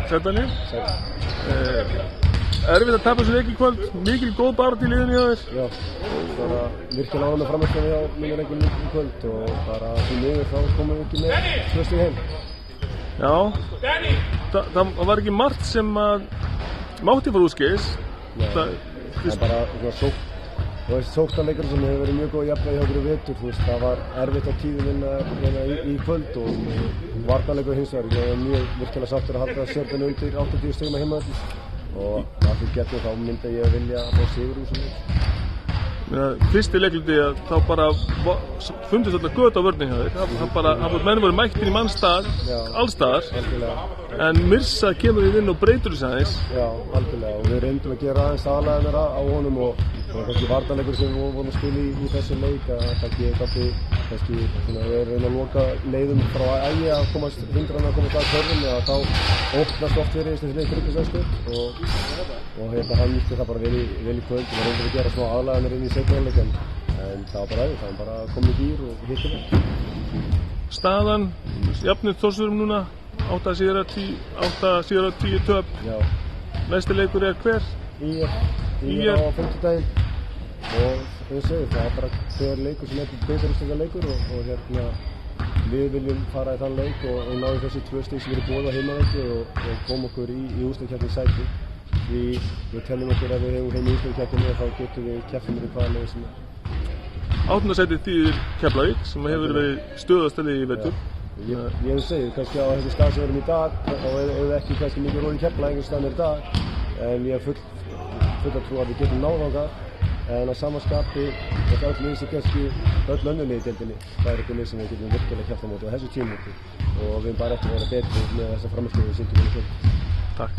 Seltjarnarnir. Erfitt að tapa þessu leik í kvöld, mikil góð barátta í liðinu hjá þér. Já, bara virkilega ánægður með frammistöðu hjá mínu leikjum í kvöld og bara því miður þá komum við ekki með 2 stig heim. Já, það var ekki margt sem að mátti fara úrskeiðis. Það er bara svona sókn. Þú veist, sóknarleikur sem hefur verið mjög góð jafnvægi hjá okkur í vetur, þú veist, það var erfitt á tíðum í kvöld og varnarleikur hins vegar. Ég er mjög virkilega sáttur að halda Stjörnunni undir 80 stigum að heimavelli og að því getur þá mynda ég að vilja að fá sigur úr þessu leik. Fyrsti leikluti að þá bara fundist alltaf göt á vörninni hjá þér. Menn voru mættir í mannstað, allstaðar, en Mirza kemur inn og breytur þessu aðeins. Já, algjörlega, og við reyndum að gera aðeins aðlæðinir á honum og kannski varnarleikur sem við vorum að spila í þessu leik að kannski við erum að loka leiðum frá ægi að komast hindran að komast að körfum eða þá opnast oft fyrir þessi leik þriggja og hann nýtti það bara vel í kvöld og við reyndum að gera smá aðlæðinir inn í seinni hálfleik en það var bara æði, það var bara komið í gír og hittum það. Staðan, jafnir Þórsurum núna, 8 sigrar 10 töp. Já. Næsti leikur er hver? ÍR á 5. daginn og það er bara hver leikur sem er bikarúrslita leikur og við viljum fara í þann leik og ná í þessi 2 stig sem eru boðið á heimavelli og koma okkur í úrslitakeppni sæti. Við teljum okkur að við hefum heim í úrslitakeppninni og þá getum við keppt í hvaða leið sem er. 8. sætið þýðir Keflavík sem hefur verið stöðuðasta liðið í vetur. Ég vil segja, kannski á þessi stað sem við erum í dag þá hefur við ekki kannski mikið ról í Keflavík eins og staðan er í dag en ég er full að trúa að við getum náð þangað en að sama skapi og öll lið sem kannski öll önnur lið í deildinni það er eitthvað lið sem við getum virkilega keppt á móti á þessu tímamóti og við erum bara eftir að vera betri með þessa frammistöðu við sýndum í kvöld. Takk.